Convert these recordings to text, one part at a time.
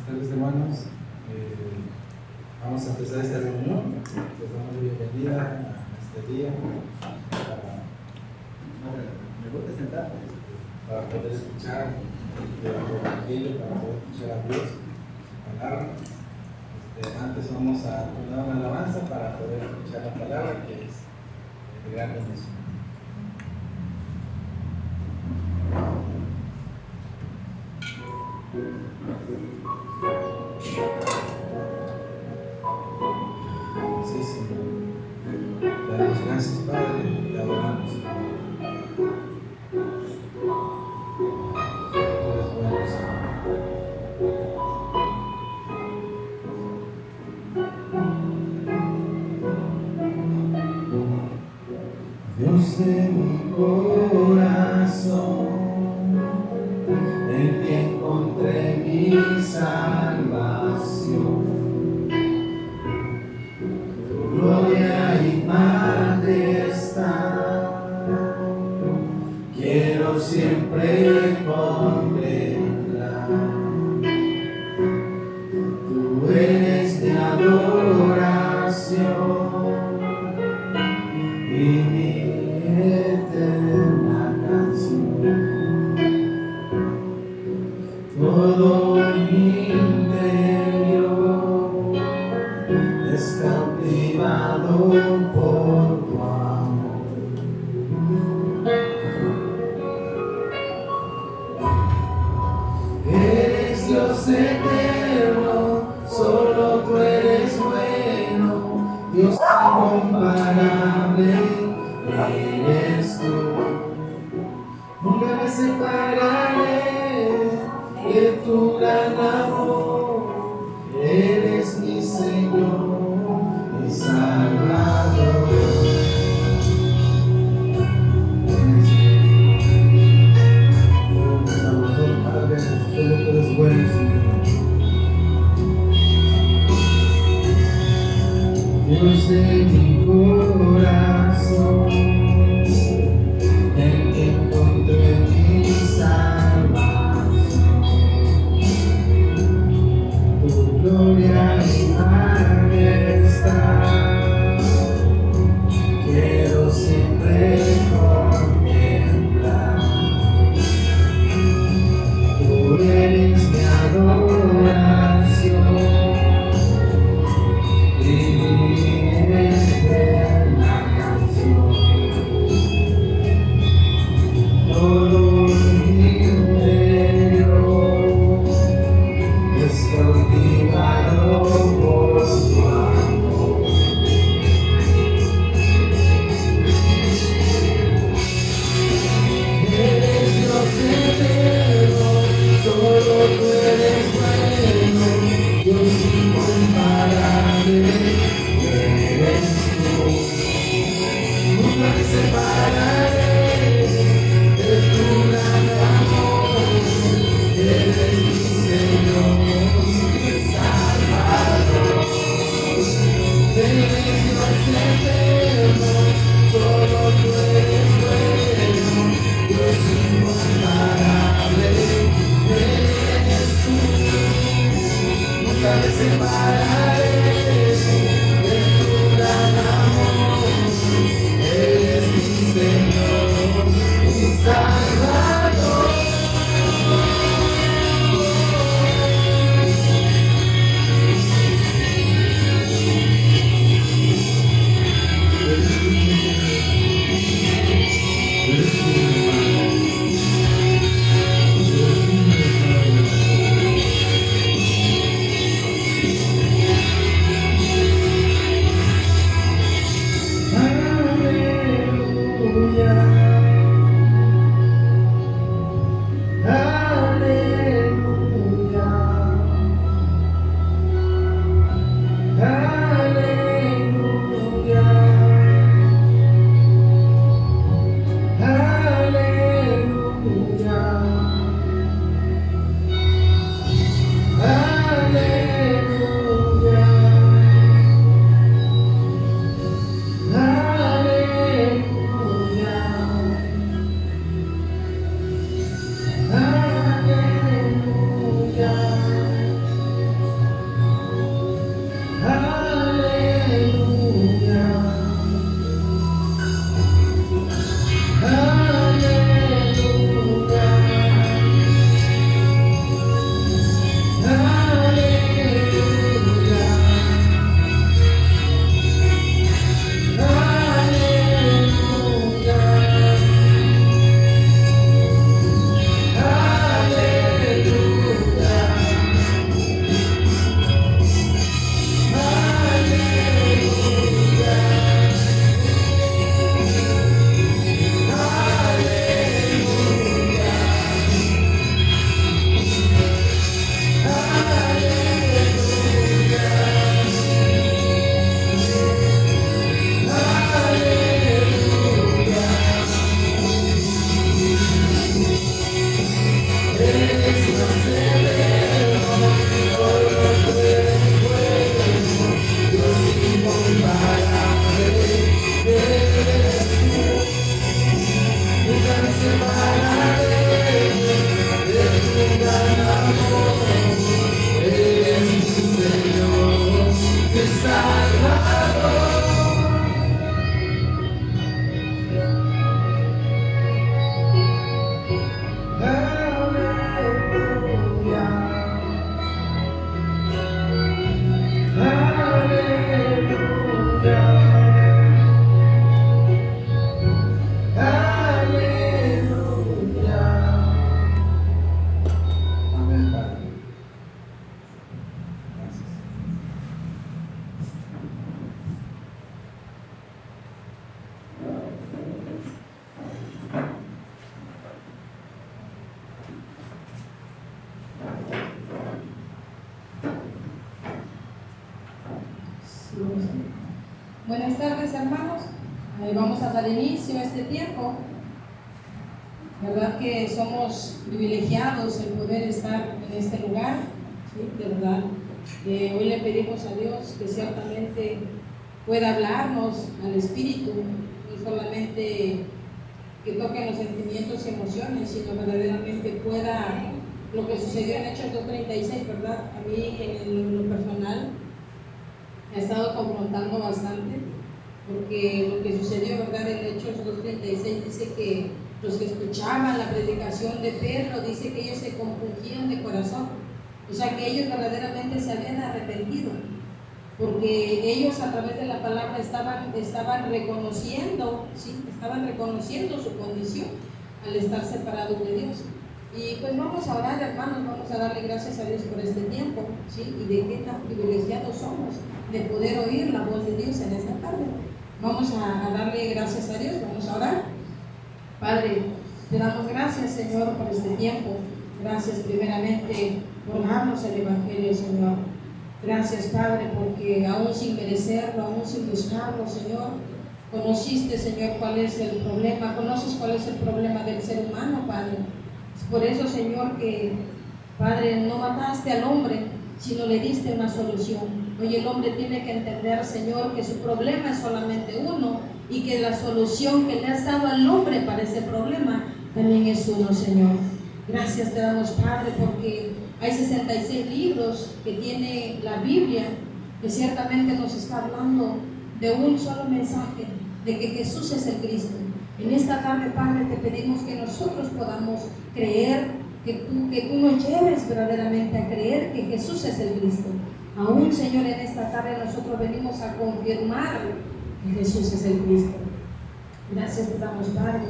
Buenas tardes, hermanos. Vamos a empezar esta reunión. Les damos la bienvenida a este día para poder escuchar el Evangelio, para poder escuchar a Dios, la palabra. Antes vamos a poner una alabanza para poder escuchar la palabra, que es de gran bendición. Sí, Señor. Te damos gracias, Padre, te adoramos, Señor. Tú eres bueno, Señor. Dios de mi corazón, en ti encontré mi salvación. Tu gloria y majestad quiero siempre contemplar. Tú eres mi adoración y mi eterna canción. Todo mi interior es cautivado por tu amor. Eres Dios eterno, solo tú eres bueno, Dios incomparable eres tú. Nunca me separaré de tu gran amor, eres mi Señor, mi Salvador. Salvador, Padre, solo tú eres bueno, Señor. Dios de mi corazón, en ti encontré mi salvación. Tu gloria y majestad quiero siempre contemplar. Tú eres mi adoración y mi eterna canción. Todo mi interior es cautivado por tu amor. Eres Dios eterno, solo tú eres bueno, Dios incomparable eres tú. Nunca me separaré de tu gran amor, eres mi Señor, mi Salvador. Eres Dios eterno, solo tú eres bueno, Dios incomparable eres tú. Nunca me separaré de tu gran amor, eres mi Señor, mi Salvador. Buenas tardes, hermanos. Vamos a dar inicio a este tiempo. Verdad que somos privilegiados el poder estar en este lugar, ¿sí? De verdad. Hoy le pedimos a Dios que ciertamente pueda hablarnos al Espíritu, no solamente que toque los sentimientos y emociones, sino verdaderamente pueda, lo que sucedió en Hechos 2:36, ¿verdad? A mí en lo personal me ha estado confrontando bastante, porque lo que sucedió, ¿verdad? En Hechos 2:36 dice que los que escuchaban la predicación de Pedro, dice que ellos se compungían de corazón, o sea que ellos verdaderamente se habían arrepentido, porque ellos a través de la palabra estaban reconociendo, ¿sí? Estaban reconociendo su condición al estar separados de Dios. Y pues vamos a orar, hermanos, vamos a darle gracias a Dios por este tiempo, ¿sí? Y de qué tan privilegiados somos de poder oír la voz de Dios en esta tarde. Vamos a darle gracias a Dios, vamos a orar. Padre, te damos gracias, Señor, por este tiempo. Gracias primeramente por darnos el Evangelio, Señor. Gracias, Padre, porque aún sin merecerlo, aún sin buscarlo, Señor, conociste, Señor, cuál es el problema, conoces cuál es el problema del ser humano, Padre. Es por eso, Señor, que, Padre, no mataste al hombre, sino le diste una solución. Hoy el hombre tiene que entender, Señor, que su problema es solamente uno y que la solución que le has dado al hombre para ese problema también es uno, Señor. Gracias te damos, Padre, porque hay 66 libros que tiene la Biblia, que ciertamente nos está hablando de un solo mensaje, de que Jesús es el Cristo. En esta tarde, Padre, te pedimos que nosotros podamos creer, que tú nos lleves verdaderamente a creer que Jesús es el Cristo. Aún, Señor, en esta tarde nosotros venimos a confirmar que Jesús es el Cristo. Gracias te damos, Padre.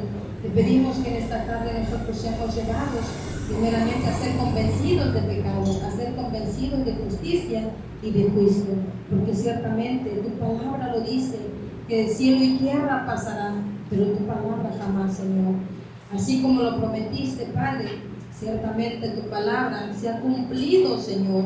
Te pedimos que en esta tarde nosotros seamos llevados primeramente a ser convencidos de pecado, a ser convencidos de justicia y de juicio, porque ciertamente tu palabra lo dice, que cielo y tierra pasarán, pero tu palabra jamás, Señor. Así como lo prometiste, Padre, ciertamente tu palabra se ha cumplido, Señor.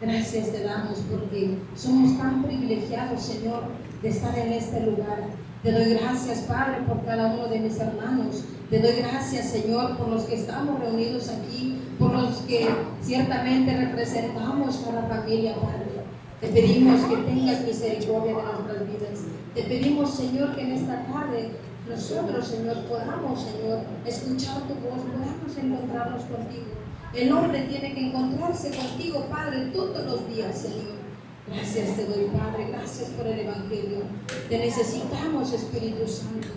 Gracias te damos porque somos tan privilegiados, Señor, de estar en este lugar. Te doy gracias, Padre, por cada uno de mis hermanos. Te doy gracias, Señor, por los que estamos reunidos aquí, por los que ciertamente representamos a la familia, Padre. Te pedimos que tengas misericordia de nuestras vidas. Te pedimos, Señor, que en esta tarde nosotros, Señor, podamos, Señor, escuchar tu voz, podamos encontrarnos contigo. El hombre tiene que encontrarse contigo, Padre, todos los días, Señor. Gracias te doy, Padre, gracias por el Evangelio. Te necesitamos, Espíritu Santo,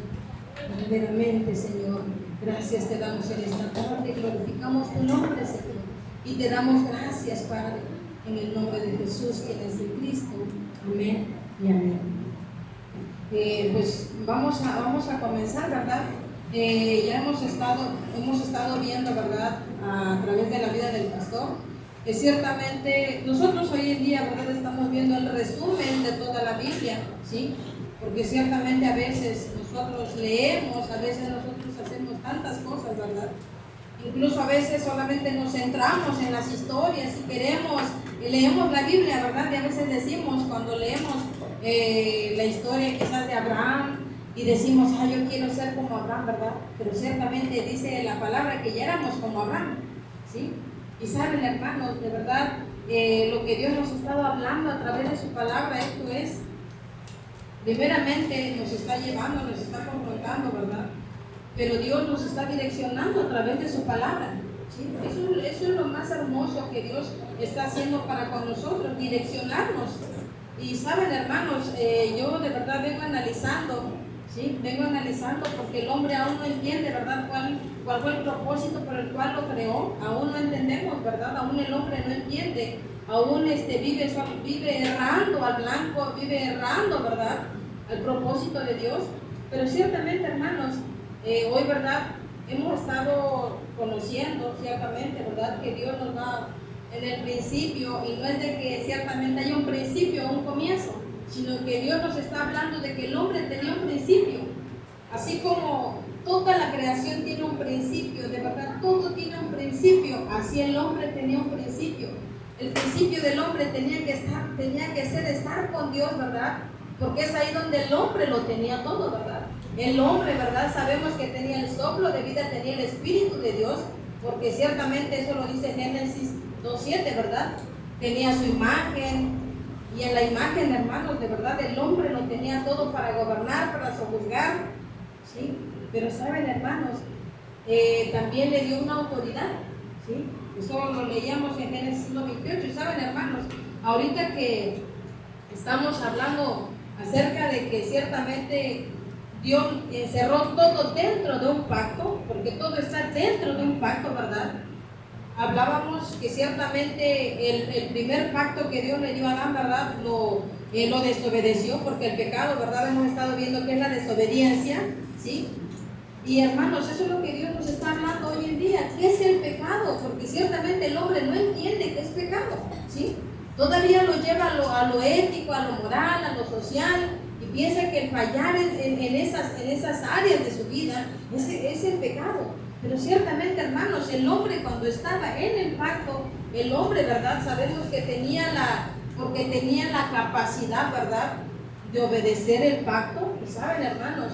verdaderamente, Señor. Gracias te damos en esta tarde, glorificamos tu nombre, Señor, y te damos gracias, Padre, en el nombre de Jesús, quien es el Cristo. Amén y amén. Pues vamos a comenzar, ¿verdad? Ya hemos estado viendo, ¿verdad?, a través de la vida del pastor. Ciertamente nosotros hoy en día, ¿verdad?, estamos viendo el resumen de toda la Biblia, ¿sí? Porque ciertamente a veces nosotros leemos, a veces nosotros hacemos tantas cosas, ¿verdad? Incluso a veces solamente nos centramos en las historias y leemos la Biblia, ¿verdad? Y a veces decimos, cuando leemos la historia quizás de Abraham, y decimos, yo quiero ser como Abraham, ¿verdad? Pero ciertamente dice la palabra que ya éramos como Abraham, ¿sí? Y saben, hermanos, de verdad, lo que Dios nos ha estado hablando a través de su palabra, esto es, primeramente nos está llevando, nos está confrontando, ¿verdad? Pero Dios nos está direccionando a través de su palabra, ¿sí? Eso es lo más hermoso que Dios está haciendo para con nosotros, direccionarnos. Y saben, hermanos, yo de verdad vengo analizando, ¿sí? Vengo analizando porque el hombre aún no entiende, ¿verdad?, cuál fue el propósito por el cual lo creó. Aún no entendemos, ¿verdad? Aún el hombre no entiende, aún vive errando al blanco, vive errando, ¿verdad?, al propósito de Dios. Pero ciertamente, hermanos, hoy, ¿verdad?, hemos estado conociendo ciertamente, ¿verdad?, que Dios nos da en el principio, y no es de que ciertamente haya un principio o un comienzo, sino que Dios nos está hablando de que el hombre tenía un principio. Así como toda la creación tiene un principio, de verdad todo tiene un principio, así el hombre tenía un principio. El principio principio del hombre tenía que ser estar con Dios, ¿verdad? Porque es ahí donde el hombre lo tenía todo, ¿verdad? El hombre, ¿verdad? Sabemos que tenía el soplo de vida, tenía el Espíritu de Dios, porque ciertamente eso lo dice Génesis 2:7, ¿verdad? Tenía su imagen, y en la imagen, hermanos, de verdad, el hombre lo tenía todo para gobernar, para sojuzgar, ¿sí? Pero saben, hermanos, también le dio una autoridad, ¿sí? Eso lo leíamos en Génesis 1:28. Y saben, hermanos, ahorita que estamos hablando acerca de que ciertamente Dios encerró todo dentro de un pacto, porque todo está dentro de un pacto, ¿verdad? Hablábamos que ciertamente el primer pacto que Dios le dio a Adán, ¿verdad? Lo desobedeció, porque el pecado, ¿verdad? Hemos estado viendo que es la desobediencia, ¿sí? Y hermanos, eso es lo que Dios nos está hablando hoy en día. ¿Qué es el pecado? Porque ciertamente el hombre no entiende qué es pecado, ¿sí? Todavía lo lleva a lo ético, a lo moral, a lo social, y piensa que el fallar en esas áreas de su vida es el pecado. Pero ciertamente, hermanos, el hombre cuando estaba en el pacto, el hombre, ¿verdad? Sabemos que tenía la capacidad, ¿verdad?, de obedecer el pacto. Y saben, hermanos,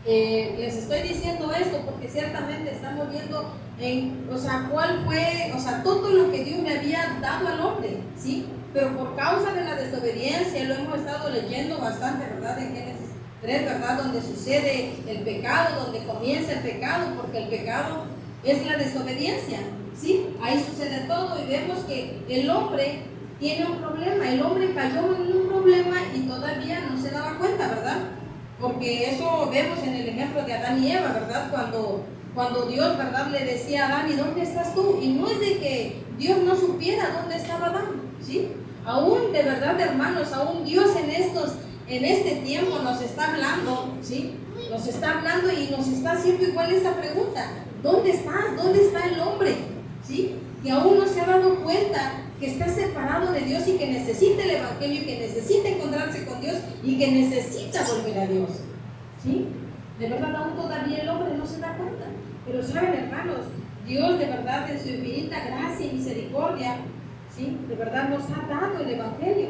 les estoy diciendo esto porque ciertamente estamos viendo cuál fue, todo lo que Dios le había dado al hombre, ¿sí? Pero por causa de la desobediencia, lo hemos estado leyendo bastante, ¿verdad? En Génesis 3, ¿verdad? Donde sucede el pecado, donde comienza el pecado, porque el pecado es la desobediencia, ¿sí? Ahí sucede todo y vemos que el hombre tiene un problema, el hombre cayó en un problema y todavía no se daba cuenta, ¿verdad? Porque eso vemos en el ejemplo de Adán y Eva, ¿verdad? Cuando Dios, ¿verdad?, le decía a Adán, ¿y dónde estás tú? Y no es de que Dios no supiera dónde estaba Adán, ¿sí? Aún, de verdad, hermanos, aún Dios en este tiempo nos está hablando, ¿sí? Nos está hablando y nos está haciendo igual esa pregunta. ¿Dónde estás? ¿Dónde está el hombre? ¿Sí? Que aún no se ha dado cuenta que está separado de Dios y que necesita el Evangelio, y que necesita encontrarse con Dios y que necesita volver a Dios, ¿sí? De verdad, aún todavía el hombre no se da cuenta. Pero saben, hermanos, Dios de verdad en su infinita gracia y misericordia, ¿sí?, de verdad nos ha dado el Evangelio,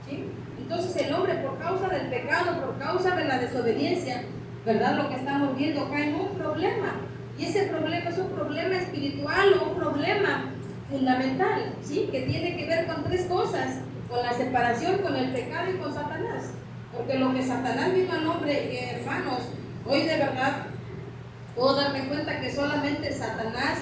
¿sí? Entonces el hombre, por causa del pecado, por causa de la desobediencia, ¿verdad?, lo que estamos viendo cae en un problema. Y ese problema es un problema espiritual o un problema fundamental, ¿sí?, que tiene que ver con tres cosas: con la separación, con el pecado y con Satanás. Porque lo que Satanás vino al hombre, hermanos, hoy de verdad puedo darme cuenta que solamente Satanás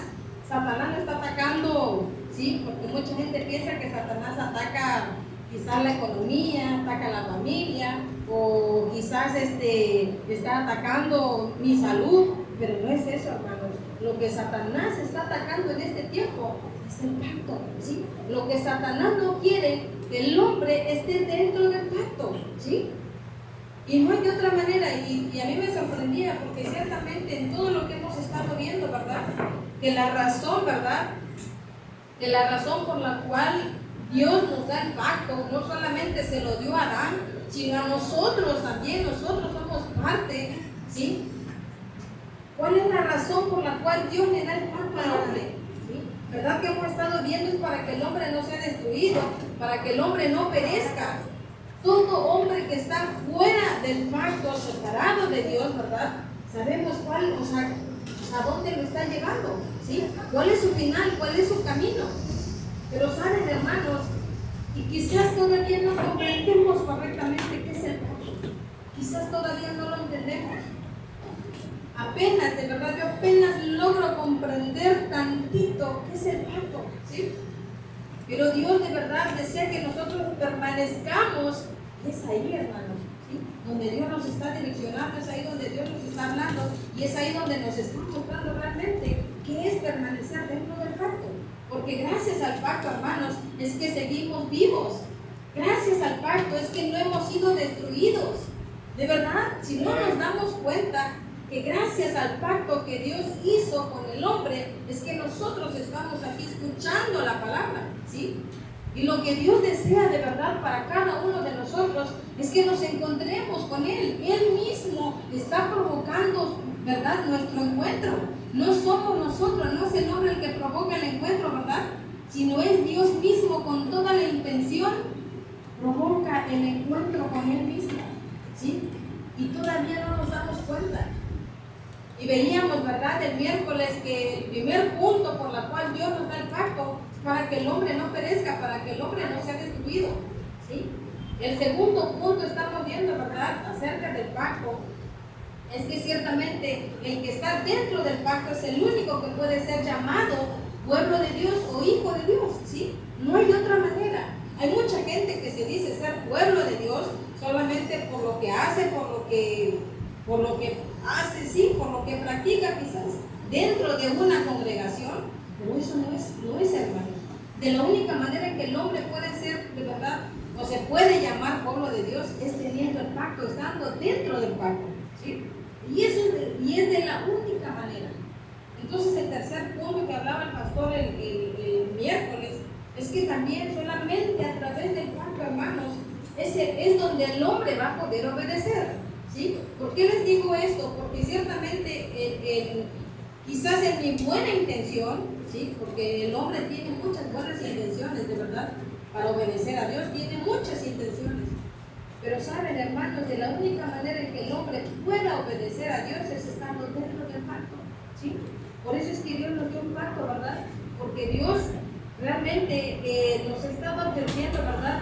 lo está atacando, ¿sí? Porque mucha gente piensa que Satanás ataca quizás la economía, ataca la familia, o quizás está atacando mi salud, pero no es eso, hermanos. Lo que Satanás está atacando en este tiempo es el pacto, ¿sí? Lo que Satanás no quiere que el hombre esté dentro del pacto, ¿sí? Y no hay de otra manera, y a mí me sorprendía, porque ciertamente en todo lo que hemos estado viendo, ¿verdad?, que la razón, ¿verdad?, que la razón por la cual Dios nos da el pacto, no solamente se lo dio a Adán, sino a nosotros también, nosotros somos parte, ¿sí? ¿Cuál es la razón por la cual Dios le da el pacto al hombre? ¿Sí? ¿Verdad que hemos estado viendo? Es para que el hombre no sea destruido, para que el hombre no perezca. Todo hombre que está fuera del pacto, separado de Dios, ¿verdad? Sabemos a dónde lo está llevando, ¿sí? ¿Cuál es su final? ¿Cuál es su camino? Pero saben, hermanos, y quizás todavía no comprendemos correctamente qué es el pacto. Quizás todavía no lo entendemos. Apenas, de verdad, yo apenas logro comprender tantito qué es el pacto, ¿sí? Pero Dios de verdad desea que nosotros permanezcamos. Y es ahí, hermanos, ¿sí?, donde Dios nos está direccionando, es ahí donde Dios nos está hablando, y es ahí donde nos está mostrando realmente qué es permanecer dentro del pacto. Porque gracias al pacto, hermanos, es que seguimos vivos. Gracias al pacto es que no hemos sido destruidos. De verdad, si no nos damos cuenta que gracias al pacto que Dios hizo con el hombre, es que nosotros estamos aquí escuchando la palabra, ¿sí? Y lo que Dios desea de verdad para cada uno de nosotros es que nos encontremos con Él. Él mismo está provocando, ¿verdad?, nuestro encuentro. No somos nosotros, no es el hombre el que provoca el encuentro, ¿verdad?, sino es Dios mismo con toda la intención, provoca el encuentro con Él mismo, ¿sí? Y todavía no nos damos cuenta. Y veíamos, ¿verdad?, el miércoles que el primer punto por la cual Dios nos da el pacto es para que el hombre no perezca, para que el hombre no sea destruido, ¿sí? El segundo punto estamos viendo, ¿verdad?, acerca del pacto, es que ciertamente el que está dentro del pacto es el único que puede ser llamado pueblo de Dios o hijo de Dios, ¿sí? No hay otra manera. Hay mucha gente que se dice ser pueblo de Dios solamente por lo que hace, por lo que hace, sí, por lo que practica quizás dentro de una congregación, pero eso no es hermano. De la única manera en que el hombre puede ser de verdad o se puede llamar pueblo de Dios es teniendo el pacto, estando dentro del pacto, ¿sí? Y es de la única manera. Entonces el tercer punto que hablaba el pastor el miércoles es que también solamente a través del pacto, hermanos, es donde el hombre va a poder obedecer, ¿sí? ¿Por qué les digo esto? Porque ciertamente quizás en mi buena intención, ¿sí? Porque el hombre tiene muchas buenas intenciones, de verdad, para obedecer a Dios, tiene muchas intenciones. Pero saben, hermanos, de la única manera en que el hombre pueda obedecer a Dios es estando dentro del pacto, ¿sí? Por eso es que Dios nos dio un pacto, ¿verdad? Porque Dios realmente nos ha estado advirtiendo, ¿verdad?,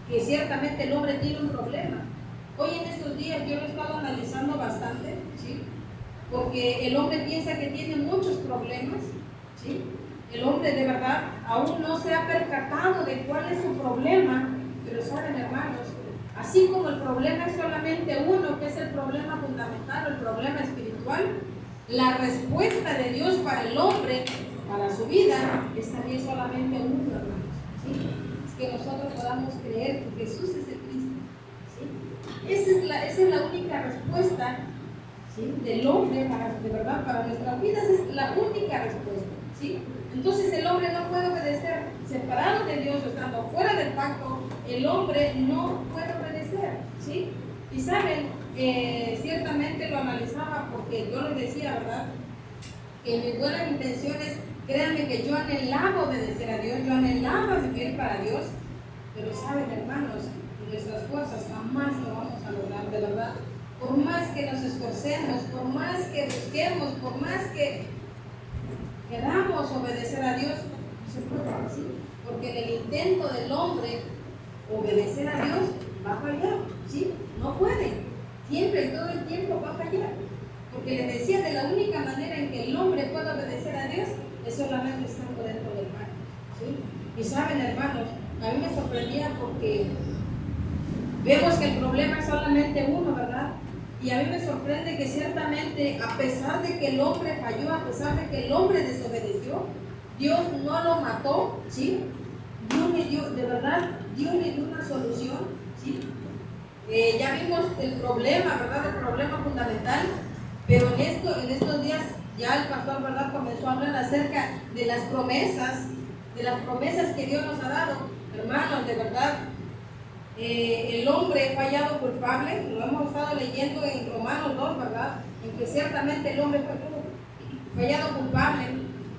que ciertamente el hombre tiene un problema. Hoy en estos días yo lo he estado analizando bastante, ¿sí? Porque el hombre piensa que tiene muchos problemas, ¿sí? El hombre de verdad aún no se ha percatado de cuál es su problema, pero saben, hermanos, así como el problema es solamente uno, que es el problema fundamental, el problema espiritual, la respuesta de Dios para el hombre, para su vida, es también solamente uno, hermanos, ¿sí? Es que nosotros podamos creer que Jesús es el Cristo, ¿sí? Esa es la única respuesta, ¿sí?, del hombre de verdad para nuestras vidas, es la única respuesta, ¿sí? Entonces el hombre no puede obedecer separado de Dios o estando fuera del pacto, el hombre no puede obedecer, ¿sí? Y saben, ciertamente lo analizaba porque yo les decía, ¿verdad?, que en mis buenas intenciones, créanme que yo anhelaba obedecer a Dios, yo anhelaba vivir para Dios, pero saben, hermanos, nuestras fuerzas jamás lo vamos a lograr, de verdad. Por más que nos esforcemos, por más que busquemos, por más que queramos obedecer a Dios, no se puede así, porque en el intento del hombre obedecer a Dios va a fallar, ¿sí? No puede, siempre y todo el tiempo va a fallar, porque les decía, de la única manera en que el hombre puede obedecer a Dios es solamente estando dentro del pacto, ¿sí? Y saben, hermanos, a mí me sorprendía porque vemos que el problema es solamente uno, ¿verdad? Y a mí me sorprende que ciertamente, a pesar de que el hombre falló, a pesar de que el hombre desobedeció, Dios no lo mató, ¿sí? Dios le dio, de verdad, Dios le dio una solución, ¿sí? Ya vimos el problema, ¿verdad? El problema fundamental, pero en estos días ya el pastor, ¿verdad?, comenzó a hablar acerca de las promesas que Dios nos ha dado. Hermanos, de verdad, el hombre fallado culpable, lo hemos estado leyendo en Romanos 2, ¿verdad?, en que ciertamente el hombre fue fallado culpable,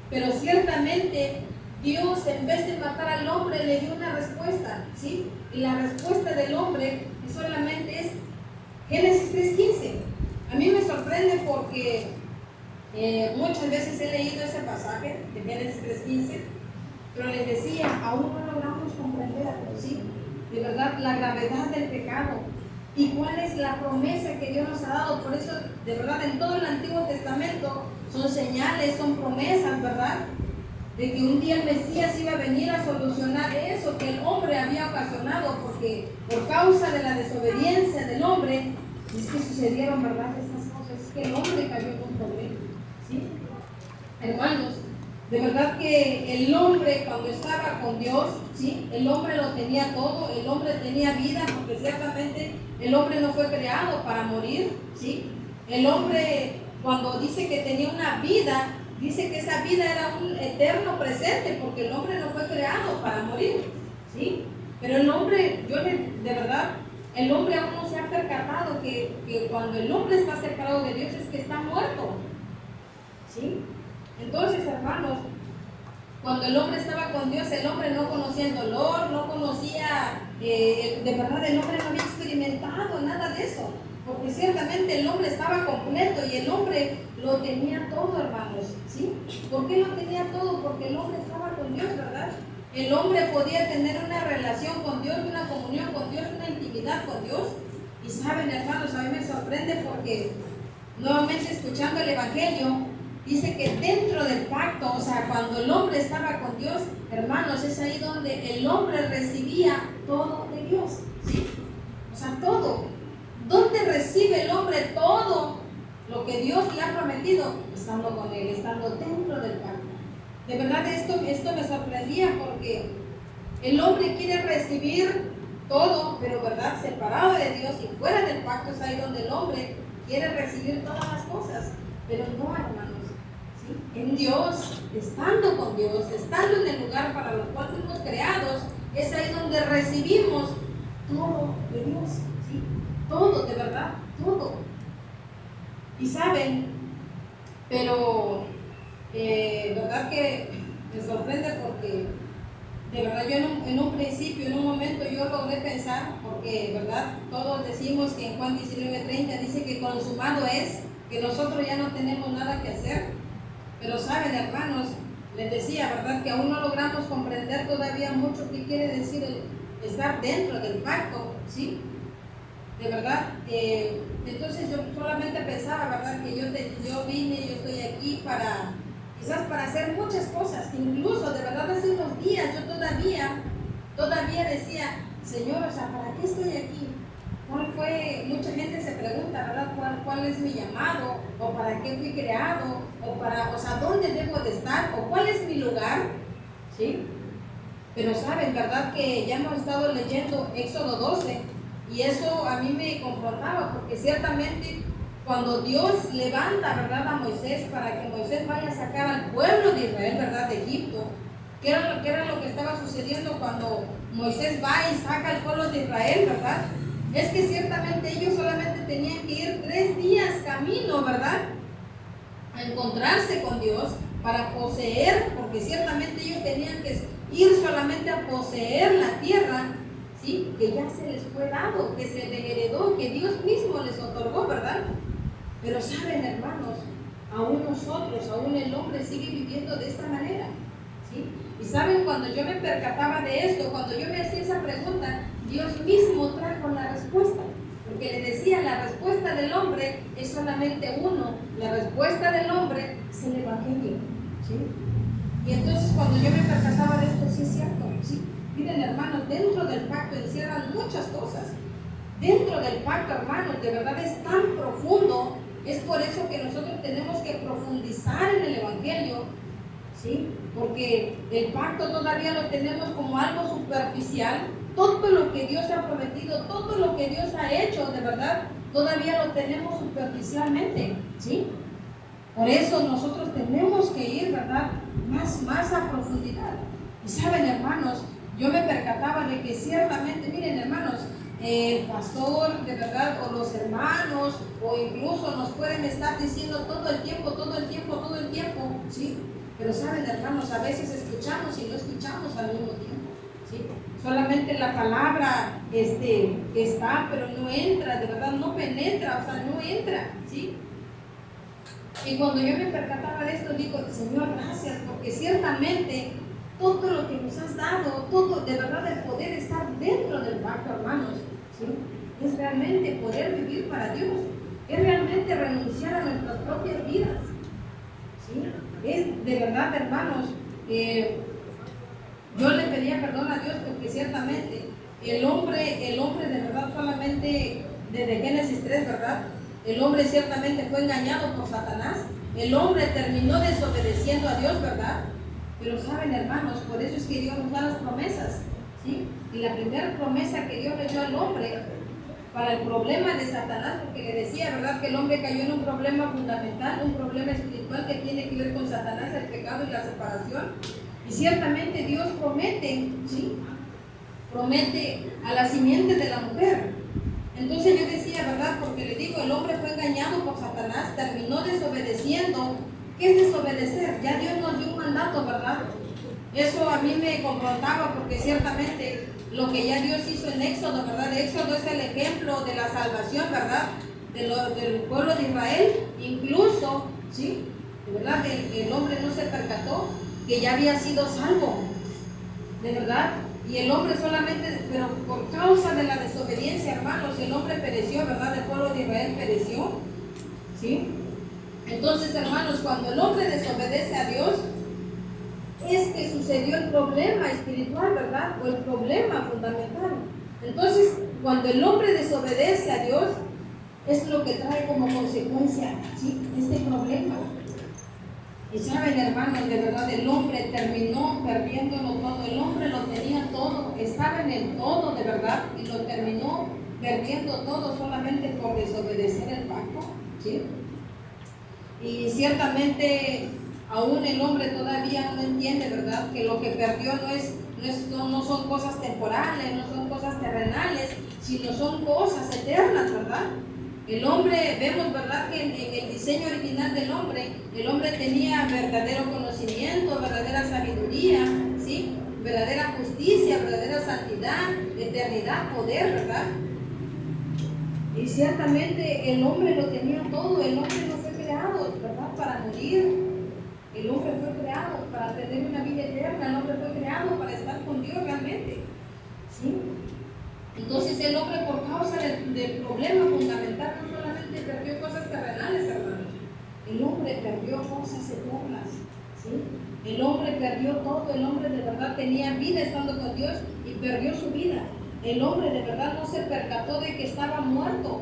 pero ciertamente Dios, en vez de matar al hombre, le dio una respuesta, ¿sí? Y la respuesta del hombre solamente es Génesis 3:15. A mí me sorprende porque muchas veces he leído ese pasaje de Génesis 3:15, pero les decía, aún no logramos comprender, ¿sí?, de verdad la gravedad del pecado y cuál es la promesa que Dios nos ha dado. Por eso, de verdad, en todo el Antiguo Testamento son señales, son promesas, ¿verdad?, de que un día el Mesías iba a venir a solucionar eso que el hombre había ocasionado, porque por causa de la desobediencia del hombre es que sucedieron, ¿verdad?, esas cosas, es que el hombre cayó en un problema, ¿sí? Hermanos, de verdad que el hombre cuando estaba con Dios, ¿sí?, el hombre lo tenía todo, el hombre tenía vida, porque ciertamente el hombre no fue creado para morir, ¿sí? El hombre, cuando dice que tenía una vida, dice que esa vida era un eterno presente, porque el hombre no fue creado para morir, ¿sí? Pero el hombre, de verdad, el hombre aún no se ha percatado que cuando el hombre está separado de Dios es que está muerto, ¿sí? Entonces, hermanos, cuando el hombre estaba con Dios, el hombre no conocía el dolor, no conocía, de verdad el hombre no había experimentado nada de eso, porque ciertamente el hombre estaba completo y el hombre lo tenía todo, hermanos, ¿sí? ¿Por qué lo tenía todo? Porque el hombre estaba con Dios, ¿verdad? El hombre podía tener una relación con Dios, una comunión con Dios, una intimidad con Dios. Y saben, hermanos, a mí me sorprende porque nuevamente escuchando el Evangelio, dice que dentro del pacto, o sea, cuando el hombre estaba con Dios, hermanos, es ahí donde el hombre recibía todo de Dios, ¿sí? O sea, todo. ¿Dónde recibe el hombre todo lo que Dios le ha prometido? Estando con Él, estando dentro del pacto. De verdad esto me sorprendía porque el hombre quiere recibir todo, pero verdad, separado de Dios y fuera del pacto es ahí donde el hombre quiere recibir todas las cosas, pero no, hermanos, ¿sí? En Dios, estando con Dios, estando en el lugar para lo cual fuimos creados, es ahí donde recibimos todo de Dios, ¿sí? Todo, de verdad, todo. Y saben, pero verdad que me sorprende porque de verdad yo en un principio, en un momento yo logré pensar, porque verdad todos decimos que en Juan 19:30 dice que consumado es, que nosotros ya no tenemos nada que hacer, pero saben, hermanos, les decía, verdad que aún no logramos comprender todavía mucho qué quiere decir el estar dentro del pacto, ¿sí? De verdad, entonces yo solamente pensaba, verdad, que yo vine, yo estoy aquí para, quizás para hacer muchas cosas, incluso de verdad hace unos días yo todavía decía, Señor, o sea, ¿para qué estoy aquí? ¿Cuál fue? Mucha gente se pregunta, ¿verdad? ¿Cuál es mi llamado? ¿O para qué fui creado? O sea, ¿dónde debo de estar? ¿O cuál es mi lugar? ¿Sí? Pero saben, ¿verdad? Que ya hemos estado leyendo Éxodo 12 y eso a mí me confrontaba porque ciertamente cuando Dios levanta, ¿verdad?, a Moisés para que Moisés vaya a sacar al pueblo de Israel, ¿verdad?, de Egipto, ¿qué era lo que estaba sucediendo cuando Moisés va y saca al pueblo de Israel, ¿verdad? Es que ciertamente ellos solamente tenían que ir 3 días camino, ¿verdad?, a encontrarse con Dios para poseer, porque ciertamente ellos tenían que ir solamente a poseer la tierra, ¿sí?, que ya se les fue dado, que se les heredó, que Dios mismo les otorgó, ¿verdad? Pero saben, hermanos, aún nosotros, aún el hombre sigue viviendo de esta manera, ¿sí? Y saben, cuando yo me percataba de esto, cuando yo me hacía esa pregunta, Dios mismo trajo la respuesta, porque le decía, la respuesta del hombre es solamente uno, la respuesta del hombre es el Evangelio, ¿sí? Y entonces cuando yo me percataba de esto, sí es cierto, ¿sí? Miren, hermanos, dentro del pacto encierran muchas cosas. Dentro del pacto, hermanos, de verdad es tan profundo. Es por eso que nosotros tenemos que profundizar en el Evangelio, ¿sí? Porque el pacto todavía lo tenemos como algo superficial. Todo lo que Dios ha prometido, todo lo que Dios ha hecho, de verdad, todavía lo tenemos superficialmente, ¿sí? Por eso nosotros tenemos que ir, ¿verdad?, más a profundidad. Y saben, hermanos, yo me percataba de que ciertamente, miren, hermanos, el pastor, de verdad, o los hermanos, o incluso nos pueden estar diciendo todo el tiempo, ¿sí? Pero saben, hermanos, a veces escuchamos y no escuchamos al mismo tiempo, ¿sí? Solamente la palabra está, pero no entra, de verdad, no penetra, o sea, no entra, ¿sí? Y cuando yo me percataba de esto, digo, Señor, gracias, porque ciertamente todo lo que nos has dado, todo, de verdad, el poder estar dentro del pacto, hermanos, ¿sí?, es realmente poder vivir para Dios, es realmente renunciar a nuestras propias vidas, ¿sí? Es de verdad, hermanos, yo le pedía perdón a Dios porque ciertamente el hombre de verdad solamente desde Génesis 3, ¿verdad? El hombre ciertamente fue engañado por Satanás, el hombre terminó desobedeciendo a Dios, ¿verdad? Pero saben, hermanos, por eso es que Dios nos da las promesas, ¿sí? Y la primera promesa que Dios le dio al hombre para el problema de Satanás, porque le decía, ¿verdad?, que el hombre cayó en un problema fundamental, un problema espiritual que tiene que ver con Satanás, el pecado y la separación. Y ciertamente Dios promete, ¿sí?, promete a la simiente de la mujer. Entonces yo decía, ¿verdad?, porque le digo, el hombre fue engañado por Satanás, terminó desobedeciendo. ¿Qué es desobedecer? Ya Dios nos dio un mandato, ¿verdad? Eso a mí me confrontaba porque ciertamente lo que ya Dios hizo en Éxodo, ¿verdad? Éxodo es el ejemplo de la salvación, ¿verdad? Del pueblo de Israel, incluso, ¿sí? De verdad, el hombre no se percató que ya había sido salvo, de verdad. Y el hombre solamente, pero por causa de la desobediencia, hermanos, el hombre pereció, ¿verdad? El pueblo de Israel pereció, ¿sí? Entonces, hermanos, cuando el hombre desobedece a Dios, es que sucedió el problema espiritual, ¿verdad? O el problema fundamental. Entonces, cuando el hombre desobedece a Dios, es lo que trae como consecuencia, ¿sí? Este problema. Y saben, hermanos, de verdad, el hombre terminó perdiéndolo todo. El hombre lo tenía todo, estaba en el todo, de verdad, y lo terminó perdiendo todo solamente por desobedecer el pacto, ¿sí? Y ciertamente aún el hombre todavía no entiende, ¿verdad?, que lo que perdió no son cosas temporales, no son cosas terrenales, sino son cosas eternas, ¿verdad? El hombre, vemos, ¿verdad?, que en el diseño original del hombre, el hombre tenía verdadero conocimiento, verdadera sabiduría, ¿sí? Verdadera justicia, verdadera santidad, eternidad, poder, ¿verdad? Y ciertamente el hombre lo tenía todo. El hombre no fue creado, ¿verdad?, para morir. El hombre fue creado para tener una vida eterna. El hombre fue creado para estar con Dios realmente, ¿sí? Entonces el hombre, por causa del problema fundamental, no solamente perdió cosas terrenales, hermanos, el hombre perdió cosas eternas, ¿sí? El hombre perdió todo. El hombre de verdad tenía vida estando con Dios y perdió su vida. El hombre de verdad no se percató de que estaba muerto,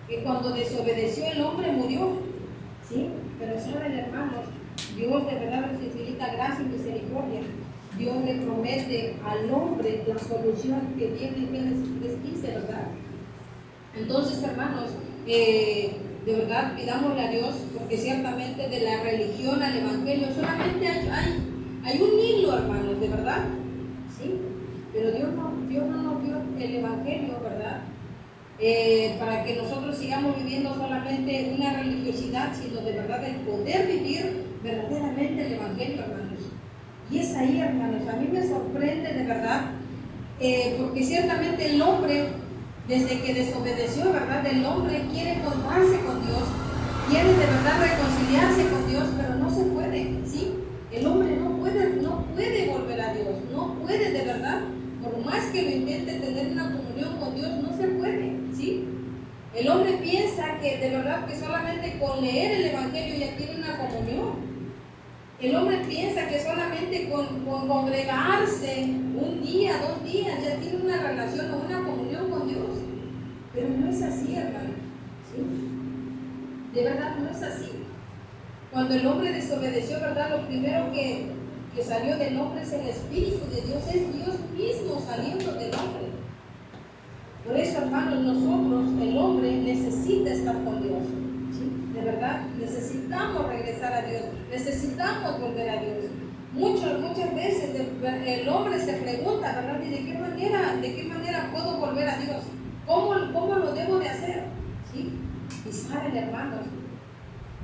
que cuando desobedeció el hombre murió, ¿sí? Pero saben, hermanos, Dios de verdad en su infinita gracia y misericordia, Dios le promete al hombre la solución que tiene en Génesis 3:15, ¿verdad? Entonces, hermanos, de verdad pidámosle a Dios, porque ciertamente de la religión al evangelio solamente hay un hilo, hermanos, de verdad, ¿sí? Pero Dios no nos dio el evangelio, ¿verdad?, para que nosotros sigamos viviendo solamente una religiosidad, sino de verdad el poder vivir verdaderamente el evangelio, hermanos. Y es ahí, hermanos, a mí me sorprende de verdad, porque ciertamente el hombre, desde que desobedeció, ¿verdad?, el hombre quiere encontrarse con Dios, quiere de verdad reconciliarse con Dios, pero no se puede, ¿sí? El hombre no puede volver a Dios, no puede de verdad, por más que lo intente tener una comunión con Dios, no se puede, ¿sí? El hombre piensa que de verdad que solamente con leer el evangelio ya tiene una comunión. El hombre piensa que solamente con congregarse un día, 2 días, ya tiene una relación o una comunión con Dios. Pero no es así, hermano, ¿sí? De verdad no es así. Cuando el hombre desobedeció, ¿verdad?, lo primero que salió del hombre es el Espíritu de Dios, es Dios mismo saliendo del hombre. Por eso, hermanos, nosotros, el hombre, necesita estar con Dios, ¿sí? De verdad, necesitamos regresar a Dios, necesitamos volver a Dios. Muchas veces el hombre se pregunta, ¿verdad?, ¿y de qué manera puedo volver a Dios? ¿Cómo lo debo de hacer? ¿Sí? Y saben, hermanos,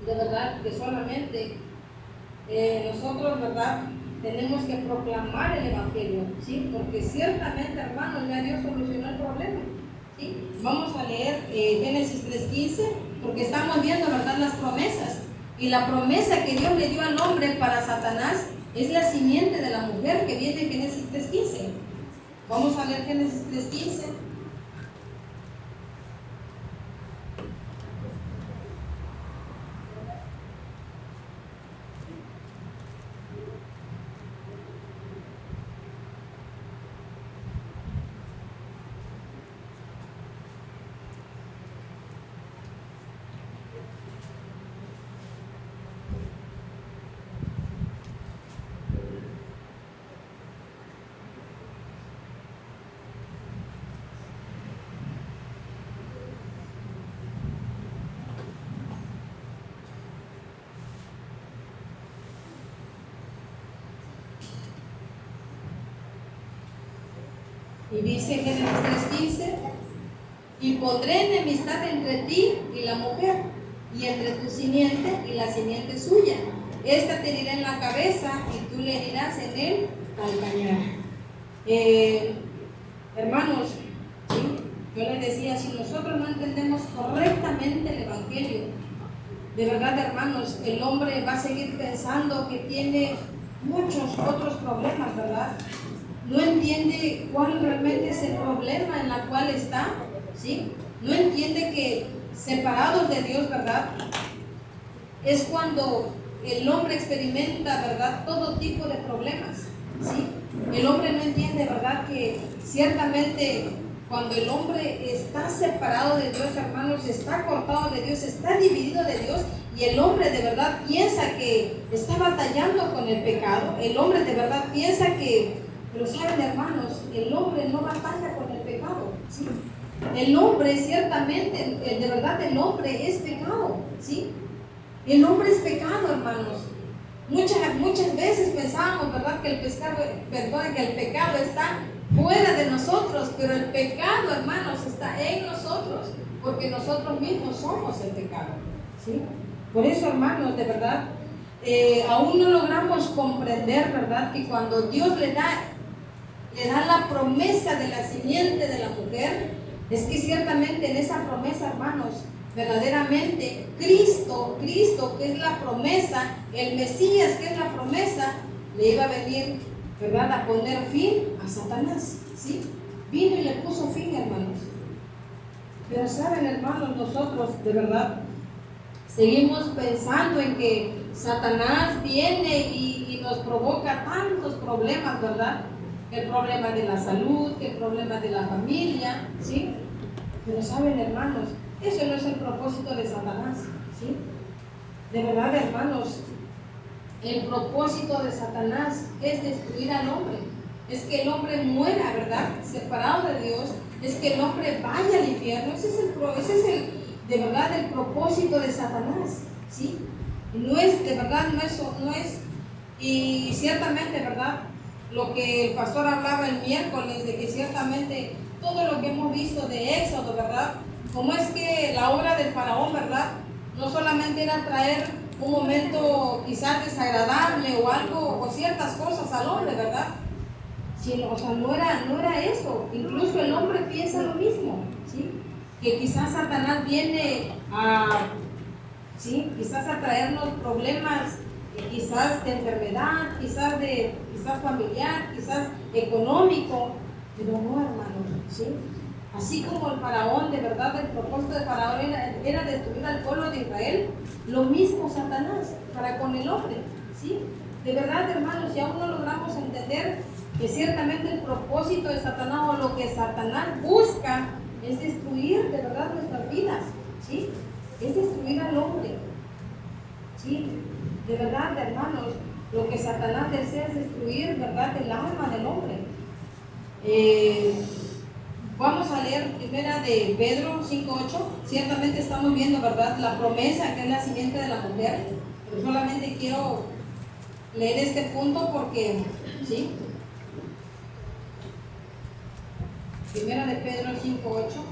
de verdad que solamente nosotros, ¿verdad?, tenemos que proclamar el evangelio, ¿sí? Porque ciertamente, hermanos, ya Dios solucionó el problema, ¿sí? Vamos a leer Génesis 3:15, porque estamos viendo, ¿verdad?, las promesas. Y la promesa que Dios le dio al hombre para Satanás es la simiente de la mujer que viene en Génesis 3:15. Vamos a leer Génesis 3:15. Y dice Génesis 3:15, y pondré enemistad entre ti y la mujer, y entre tu simiente y la simiente suya. Esta te herirá en la cabeza, y tú le herirás en el calcañar. Hermanos, ¿sí? Yo les decía, si nosotros no entendemos correctamente el Evangelio, de verdad, hermanos, el hombre va a seguir pensando que tiene muchos otros problemas, ¿verdad? No entiende cuál realmente es el problema en el cual está, ¿sí? No entiende que separados de Dios, ¿verdad? Es cuando el hombre experimenta, ¿verdad?, todo tipo de problemas, ¿sí? El hombre no entiende, ¿verdad?, que ciertamente cuando el hombre está separado de Dios, hermanos, está cortado de Dios, está dividido de Dios, y el hombre de verdad piensa que está batallando con el pecado, el hombre de verdad piensa que, pero saben, hermanos, el hombre no batalla con el pecado, ¿sí? El hombre ciertamente, de verdad el hombre es pecado, ¿sí? El hombre es pecado, hermanos. Muchas veces pensábamos, ¿verdad?, que el pecado está fuera de nosotros, pero el pecado, hermanos, está en nosotros, porque nosotros mismos somos el pecado, ¿sí? Por eso, hermanos, de verdad, aún no logramos comprender, ¿verdad?, que cuando Dios le da la promesa de la simiente de la mujer, es que ciertamente en esa promesa, hermanos, verdaderamente Cristo, que es la promesa, el Mesías, que es la promesa, le iba a venir, ¿verdad?, a poner fin a Satanás, ¿sí? Vino y le puso fin, hermanos. Pero saben, hermanos, nosotros de verdad seguimos pensando en que Satanás viene y nos provoca tantos problemas, ¿verdad? El problema de la salud, el problema de la familia, ¿sí? Pero saben, hermanos, eso no es el propósito de Satanás, ¿sí? De verdad, hermanos, el propósito de Satanás es destruir al hombre, es que el hombre muera, ¿verdad?, separado de Dios, es que el hombre vaya al infierno. Ese es de verdad el propósito de Satanás, ¿sí? No es, de verdad, no es, y ciertamente, ¿verdad?, lo que el pastor hablaba el miércoles, de que ciertamente todo lo que hemos visto de Éxodo, ¿verdad?, como es que la obra del faraón, ¿verdad?, no solamente era traer un momento quizás desagradable o algo, o ciertas cosas al hombre, ¿verdad?, sino, o sea, no era eso. Incluso el hombre piensa lo mismo, ¿sí?, que quizás Satanás viene quizás a traernos problemas, quizás de enfermedad, quizás familiar, quizás económico, pero no, hermanos, ¿sí? Así como el faraón, de verdad, el propósito de faraón era destruir al pueblo de Israel, lo mismo Satanás para con el hombre, ¿sí? De verdad, hermanos, si aún no logramos entender que ciertamente el propósito de Satanás, o lo que Satanás busca, es destruir de verdad nuestras vidas, ¿sí? Es destruir al hombre, ¿sí? De verdad, hermanos, lo que Satanás desea es destruir, ¿verdad?, el alma del hombre. Vamos a leer primera de Pedro 5:8. Ciertamente estamos viendo, ¿verdad?, la promesa que es la simiente de la mujer, pero solamente quiero leer este punto porque, ¿sí? Primera de Pedro 5:8.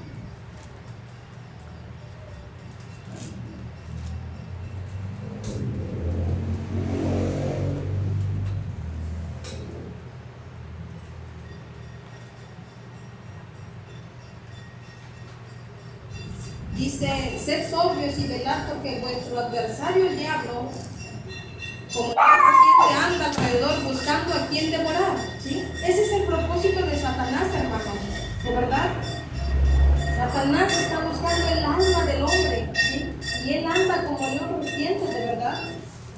Dice: sed sobrios y velad, porque vuestro adversario el diablo, como que anda alrededor buscando a quien devorar, ¿sí? Ese es el propósito de Satanás, hermanos, de verdad. Satanás está buscando el alma del hombre, ¿sí? Y él anda como león rugiente, de verdad,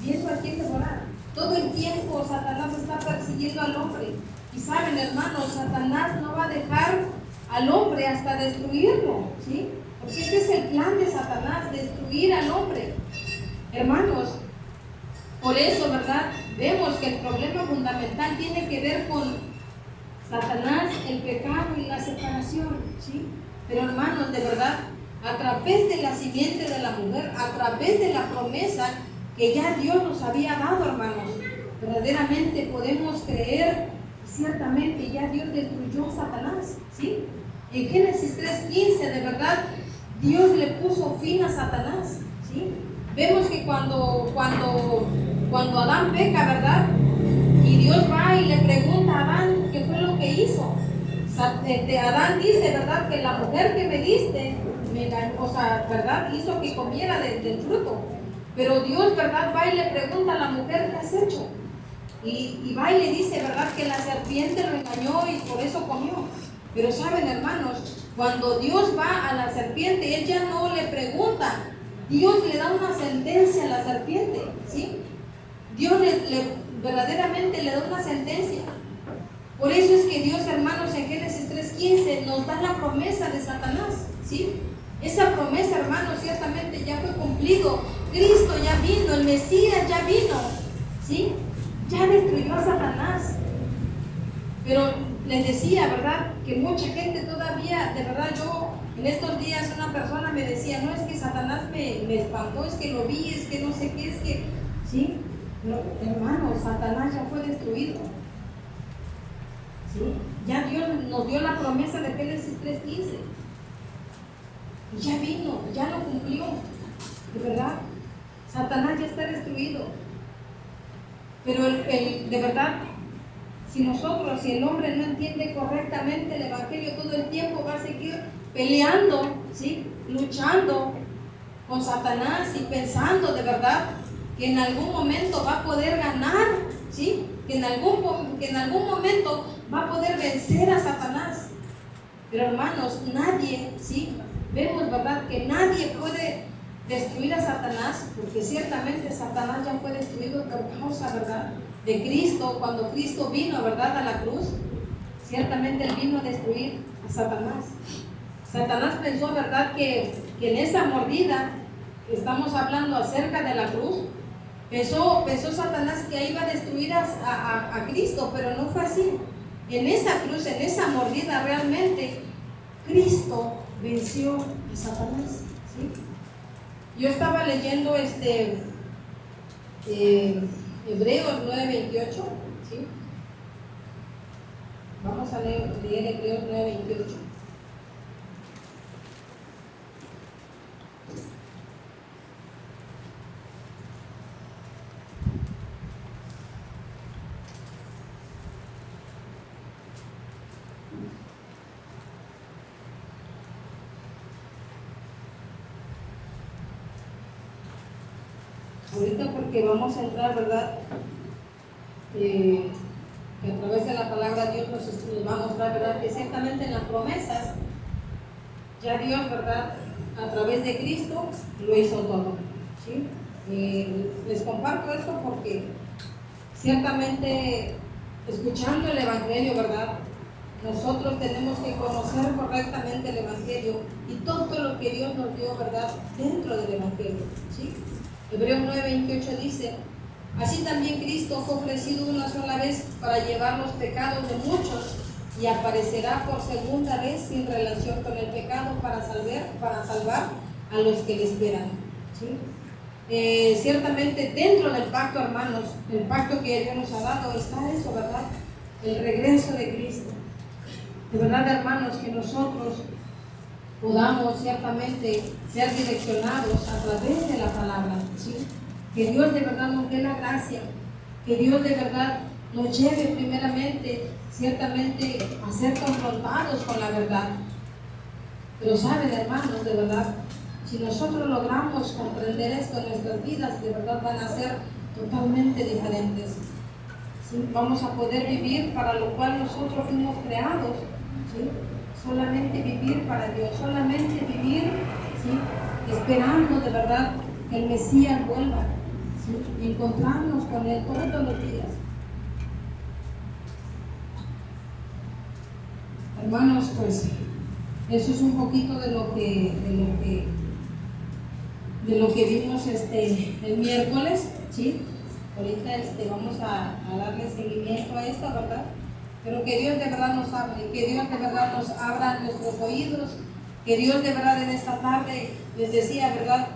viendo a quien devorar. Todo el tiempo Satanás está persiguiendo al hombre. Y saben, hermanos, Satanás no va a dejar al hombre hasta destruirlo, ¿sí? Porque este es el plan de Satanás, destruir al hombre. Hermanos, por eso, ¿verdad?, vemos que el problema fundamental tiene que ver con Satanás, el pecado y la separación, ¿sí? Pero, hermanos, de verdad, a través de la simiente de la mujer, a través de la promesa que ya Dios nos había dado, hermanos, verdaderamente podemos creer, ciertamente ya Dios destruyó a Satanás, ¿sí? En Génesis 3:15, de verdad, Dios le puso fin a Satanás, ¿sí? Vemos que cuando Adán peca, ¿verdad?, y Dios va y le pregunta a Adán qué fue lo que hizo. Adán dice, ¿verdad? Que la mujer que me diste, me engañó, o sea, ¿verdad? Hizo que comiera del fruto. Pero Dios, ¿verdad? Va y le pregunta a la mujer, ¿qué has hecho? Y va y le dice, ¿verdad? Que la serpiente lo engañó y por eso comió. Pero saben, hermanos, cuando Dios va a la serpiente, Él ya no le pregunta. Dios le da una sentencia a la serpiente, ¿sí? Dios verdaderamente le da una sentencia. Por eso es que Dios, hermanos, en Génesis 3:15 nos da la promesa de Satanás, ¿sí? Esa promesa, hermanos, ciertamente ya fue cumplido. Cristo ya vino, el Mesías ya vino, ¿sí? Ya destruyó a Satanás. Pero les decía, ¿verdad? Que mucha gente todavía, de verdad, yo en estos días una persona me decía, no, es que Satanás me espantó, es que lo vi, es que no sé qué, es que, ¿sí? No, hermano, Satanás ya fue destruido. ¿Sí? Ya Dios nos dio la promesa de Génesis 3:15. Ya vino, ya lo cumplió. De verdad, Satanás ya está destruido. Pero de verdad, si el hombre no entiende correctamente el Evangelio, todo el tiempo va a seguir peleando, ¿sí? Luchando con Satanás y pensando de verdad que en algún momento va a poder ganar, ¿sí? Que en algún momento va a poder vencer a Satanás. Pero hermanos, nadie, ¿sí? Vemos, ¿verdad? Que nadie puede destruir a Satanás, porque ciertamente Satanás ya fue destruido por causa, ¿verdad? De Cristo. Cuando Cristo vino, ¿verdad? A la cruz, ciertamente Él vino a destruir a Satanás. Satanás pensó, ¿verdad? Que en esa mordida, estamos hablando acerca de la cruz, pensó Satanás que iba a destruir a Cristo, pero no fue así. En esa cruz, en esa mordida, realmente Cristo venció a Satanás, ¿sí? Yo estaba leyendo Hebreos 9:28, ¿sí? Vamos a leer Hebreos 9:28. Ahorita porque vamos a entrar, ¿verdad? Que a través de la palabra Dios nos va a mostrar, ¿verdad? Que ciertamente en las promesas ya Dios, ¿verdad? A través de Cristo lo hizo todo, ¿sí? Les comparto esto porque ciertamente escuchando el Evangelio, ¿verdad? Nosotros tenemos que conocer correctamente el Evangelio y todo lo que Dios nos dio, ¿verdad? Dentro del Evangelio, ¿sí? Hebreos 9:28 dice, así también Cristo fue ofrecido una sola vez para llevar los pecados de muchos y aparecerá por segunda vez sin relación con el pecado para salvar a los que le esperan, ¿sí? Ciertamente dentro del pacto, hermanos, el pacto que Dios nos ha dado, está eso, ¿verdad? El regreso de Cristo. De verdad, hermanos, que nosotros podamos ciertamente ser direccionados a través de la palabra, ¿sí? Que Dios de verdad nos dé la gracia, que Dios de verdad nos lleve primeramente, ciertamente, a ser confrontados con la verdad. Pero saben, hermanos, de verdad, si nosotros logramos comprender esto, nuestras vidas de verdad van a ser totalmente diferentes, ¿sí? Vamos a poder vivir para lo cual nosotros fuimos creados, ¿sí? Solamente vivir para Dios, solamente vivir, ¿sí? Esperando de verdad que el Mesías vuelva, ¿sí? Y encontrarnos con Él todos los días. Hermanos, pues eso es un poquito de lo que vimos el miércoles, ¿sí? Ahorita vamos a darle seguimiento a esto, ¿verdad? Pero que Dios de verdad nos hable, que Dios de verdad nos abra nuestros oídos, que Dios de verdad en esta tarde, les decía, ¿verdad?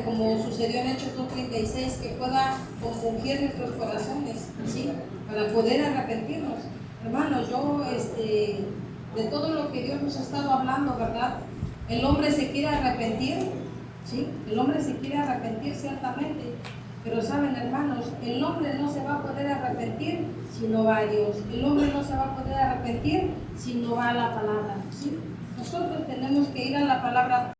Como sucedió en Hechos 2:36, que pueda compungir nuestros corazones, ¿sí? Para poder arrepentirnos. Hermanos, yo, de todo lo que Dios nos ha estado hablando, ¿verdad? El hombre se quiere arrepentir, ¿sí? El hombre se quiere arrepentir ciertamente, Pero saben, hermanos, el hombre no se va a poder arrepentir si no va a Dios. El hombre no se va a poder arrepentir si no va a la palabra, ¿sí? Nosotros tenemos que ir a la palabra